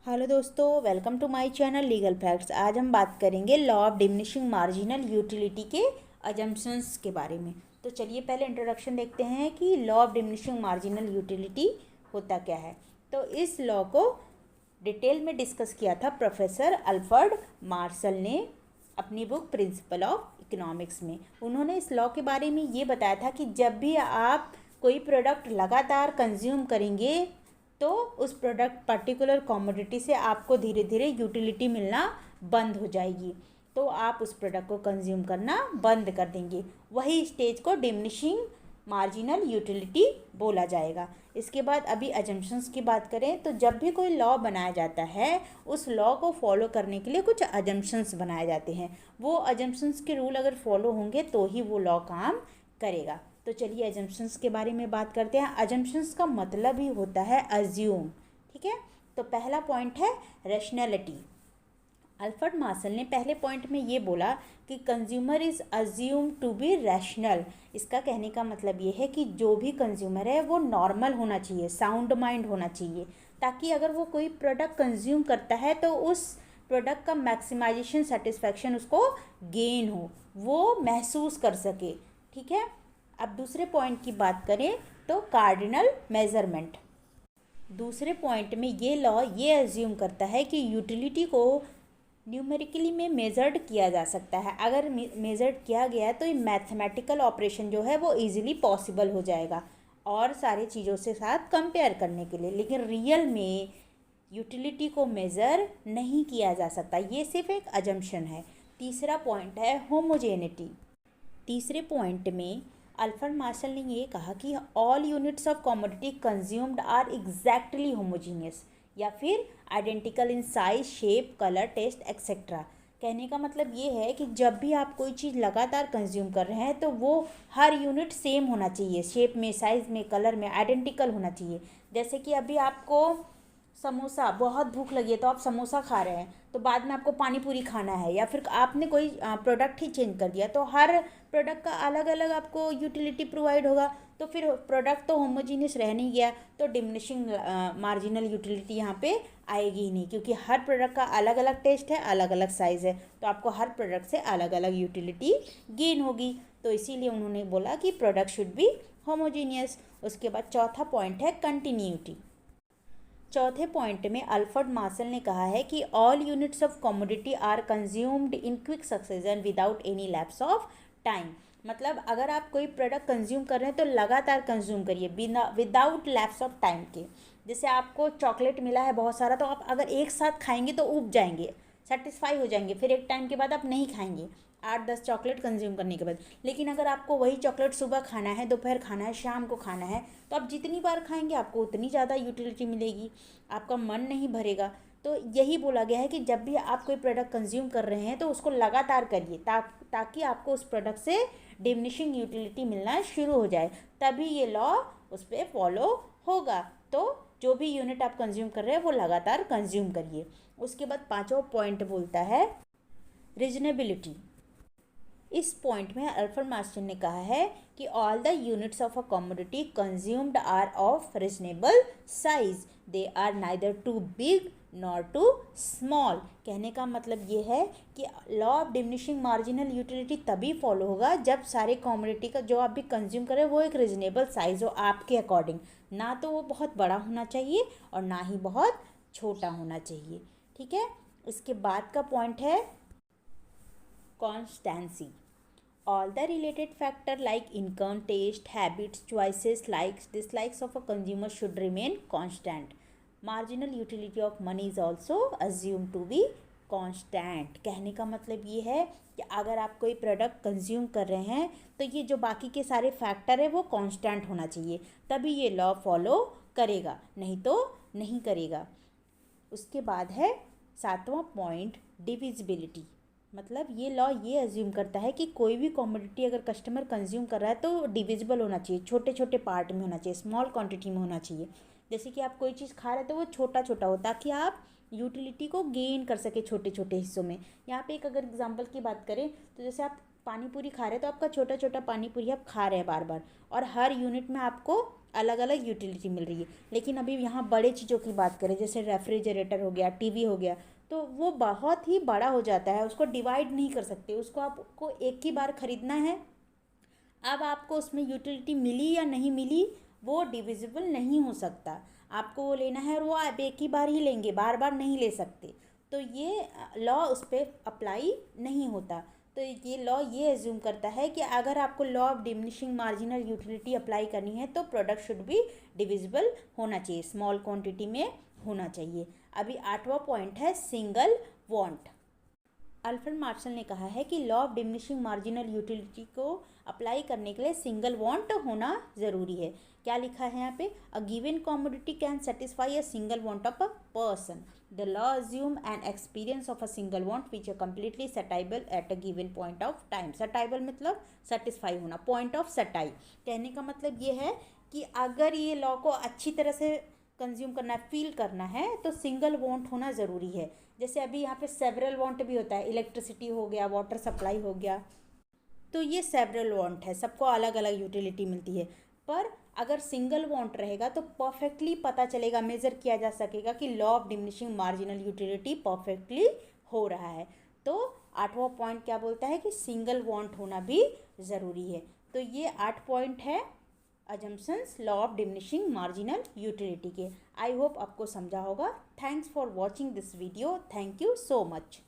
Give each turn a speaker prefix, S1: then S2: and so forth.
S1: Hello दोस्तों, welcome to my channel legal facts. आज हम बात करेंगे law of diminishing marginal utility के अजम्पशंस के बारे में। तो चलिए पहले इंट्रोडक्शन देखते हैं कि law of diminishing marginal utility होता क्या है। तो इस लॉ को डिटेल में डिस्कस किया था प्रोफेसर अल्फ्रेड मार्शल ने अपनी बुक प्रिंसिपल ऑफ इकोनॉमिक्स में। उन्होंने इस लॉ के बारे में ये बताया था कि जब भी आप कोई प्रोडक्ट लगातार कंज्यूम करेंगे तो उस प्रोडक्ट पर्टिकुलर कमोडिटी से आपको धीरे धीरे यूटिलिटी मिलना बंद हो जाएगी, तो आप उस प्रोडक्ट को कंज्यूम करना बंद कर देंगे। वही स्टेज को डिमिनिशिंग मार्जिनल यूटिलिटी बोला जाएगा। इसके बाद अभी अजम्पशंस की बात करें तो जब भी कोई लॉ बनाया जाता है उस लॉ को फॉलो करने के लिए कुछ अजम्पशंस बनाए जाते हैं। वो अजम्पशंस के रूल अगर फॉलो होंगे तो ही वो लॉ काम करेगा। तो चलिए अजम्पशंस के बारे में बात करते हैं। अजम्पशंस का मतलब ही होता है अज्यूम, ठीक है। तो पहला पॉइंट है रैशनैलिटी। अल्फ्रेड मार्शल ने पहले पॉइंट में ये बोला कि consumer is assume to be rational. इसका कहने का मतलब ये है कि जो भी कंज्यूमर है वो नॉर्मल होना चाहिए, साउंड माइंड होना चाहिए, ताकि अगर वो कोई प्रोडक्ट कंज्यूम करता है तो उस प्रोडक्ट का मैक्सिमाइजेशन सेटिस्फैक्शन उसको गेन हो, वो महसूस कर सके, ठीक है। अब दूसरे पॉइंट की बात करें तो कार्डिनल मेजरमेंट। दूसरे पॉइंट में ये लॉ ये अज्यूम करता है कि यूटिलिटी को न्यूमेरिकली में मेजर्ड किया जा सकता है। अगर मेजर्ड किया गया तो ये मैथमेटिकल ऑपरेशन जो है वो इजीली पॉसिबल हो जाएगा और सारी चीज़ों से साथ कंपेयर करने के लिए। लेकिन रियल में यूटिलिटी को मेज़र नहीं किया जा सकता, ये सिर्फ एक अजम्पशन है। तीसरा पॉइंट है होमोजेनिटी। तीसरे पॉइंट में अल्फ्रेड मार्शल ने ये कहा कि all units of commodity consumed are exactly homogeneous या फिर identical in size, shape, colour, taste etcetera. कहने का मतलब ये है कि जब भी आप कोई चीज़ लगातार कंज्यूम कर रहे हैं तो वो हर यूनिट सेम होना चाहिए, शेप में, साइज़ में, कलर में आइडेंटिकल होना चाहिए। जैसे कि अभी आपको समोसा, बहुत भूख लगी है तो आप समोसा खा रहे हैं, तो बाद में आपको पानी पूरी खाना है, या फिर आपने कोई प्रोडक्ट ही चेंज कर दिया तो हर प्रोडक्ट का अलग अलग आपको यूटिलिटी प्रोवाइड होगा, तो फिर प्रोडक्ट तो होमोजीनियस रह नहीं गया, तो डिमिनिशिंग मार्जिनल यूटिलिटी यहाँ पे आएगी ही नहीं, क्योंकि हर प्रोडक्ट का अलग अलग टेस्ट है, अलग अलग साइज़ है, तो आपको हर प्रोडक्ट से अलग अलग यूटिलिटी गेन होगी। तो इसीलिए उन्होंने बोला कि प्रोडक्ट शुड बी होमोजीनियस। उसके बाद चौथा पॉइंट है कंटिन्यूटी। चौथे पॉइंट में अल्फ्रेड मार्शल ने कहा है कि all units of commodity are consumed in quick succession without any lapse of time. मतलब अगर आप कोई प्रोडक्ट कंज्यूम कर रहे हैं तो लगातार कंज्यूम करिए बिना विदाउट लैप्स ऑफ टाइम के। जैसे आपको चॉकलेट मिला है बहुत सारा, तो आप अगर एक साथ खाएंगे तो ऊब जाएंगे, सेटिस्फाई हो जाएंगे, फिर एक टाइम के बाद आप नहीं खाएंगे 8-10 चॉकलेट कंज्यूम करने के बाद। लेकिन अगर आपको वही चॉकलेट सुबह खाना है, दोपहर खाना है, शाम को खाना है, तो आप जितनी बार खाएंगे आपको उतनी ज़्यादा यूटिलिटी मिलेगी, आपका मन नहीं भरेगा। तो यही बोला गया है कि जब भी आप कोई प्रोडक्ट कंज्यूम कर रहे हैं तो उसको लगातार करिए ताकि आपको उस प्रोडक्ट से डिमिनिशिंग यूटिलिटी मिलना शुरू हो जाए, तभी ये लॉ उस पर फॉलो होगा। तो जो भी यूनिट आप कंज्यूम कर रहे हैं वो लगातार कंज्यूम करिए। उसके बाद पांचवा पॉइंट बोलता है रीजनेबिलिटी। इस पॉइंट में अल्फ्रेड मार्शल ने कहा है कि all the units of a commodity consumed are of reasonable size, they are neither too big nor too small. कहने का मतलब ये है कि law of diminishing marginal utility तभी फॉलो होगा जब सारे कमोडिटी का जो आप भी कंज्यूम करें वो एक रीजनेबल साइज हो आपके अकॉर्डिंग, ना तो वो बहुत बड़ा होना चाहिए और ना ही बहुत छोटा होना चाहिए, ठीक है। इसके बाद का पॉइंट है constancy. All the related factor like income, taste, habits, choices, likes, dislikes of a consumer should remain constant. Marginal utility of money is also assumed to be constant. कहने का मतलब ये है कि अगर आप कोई प्रोडक्ट कंज्यूम कर रहे हैं तो ये जो बाकी के सारे फैक्टर है वो कांस्टेंट होना चाहिए, तभी ये लॉ फॉलो करेगा, नहीं तो नहीं करेगा। उसके बाद है सातवां पॉइंट डिविजिबिलिटी। मतलब ये लॉ ये अज्यूम करता है कि कोई भी कमोडिटी अगर कस्टमर कंज्यूम कर रहा है तो डिविजिबल होना चाहिए, छोटे छोटे पार्ट में होना चाहिए, स्मॉल क्वांटिटी में होना चाहिए। जैसे कि आप कोई चीज़ खा रहे हैं तो वो छोटा छोटा हो ताकि आप यूटिलिटी को गेन कर सके छोटे छोटे हिस्सों में। यहाँ पे एक अगर एग्जांपल की बात करें तो जैसे आप पानी पूरी खा रहे हैं तो आपका छोटा छोटा पानी पूरी आप खा रहे हैं बार बार, और हर यूनिट में आपको अलग अलग यूटिलिटी मिल रही है। लेकिन अभी यहाँ बड़े चीज़ों की बात करें, जैसे रेफ्रिजरेटर हो गया, टीवी हो गया, तो वो बहुत ही बड़ा हो जाता है, उसको डिवाइड नहीं कर सकते, उसको आपको एक ही बार ख़रीदना है। अब आपको उसमें यूटिलिटी मिली या नहीं मिली वो डिविजिबल नहीं हो सकता, आपको वो लेना है और वो आप एक ही बार ही लेंगे, बार बार नहीं ले सकते। तो ये लॉ उस पर अप्लाई नहीं होता। तो ये लॉ ये एज्यूम करता है कि अगर आपको law of diminishing marginal utility apply करनी है तो प्रोडक्ट शुड बी डिविजिबल होना चाहिए, स्मॉल क्वांटिटी में होना चाहिए। अभी 8वां पॉइंट है सिंगल वांट। अल्फ्रेड मार्शल ने कहा है कि law of diminishing marginal utility को अप्लाई करने के लिए सिंगल वांट होना ज़रूरी है। क्या लिखा है यहाँ पे? A given commodity can satisfy a single want of a person. The law assume an experience of a single want which are completely satiable at a given point of time. Satiable मतलब satisfy होना, point of सटाई। कहने का मतलब ये है कि अगर ये लॉ को अच्छी तरह से कंज्यूम करना है, फील करना है, तो सिंगल वांट होना ज़रूरी है। जैसे अभी यहाँ पे सेवरल वांट भी होता है, इलेक्ट्रिसिटी हो गया, वाटर सप्लाई हो गया, तो ये सेवरल वांट है, सबको अलग अलग यूटिलिटी मिलती है। पर अगर सिंगल वांट रहेगा तो परफेक्टली पता चलेगा, मेज़र किया जा सकेगा कि law of diminishing marginal utility perfectly हो रहा है। तो 8वां पॉइंट क्या बोलता है कि सिंगल वांट होना भी ज़रूरी है। तो ये 8 पॉइंट है assumptions law of diminishing marginal utility के। आई होप आपको समझा होगा। Thanks for watching this video. Thank you so much.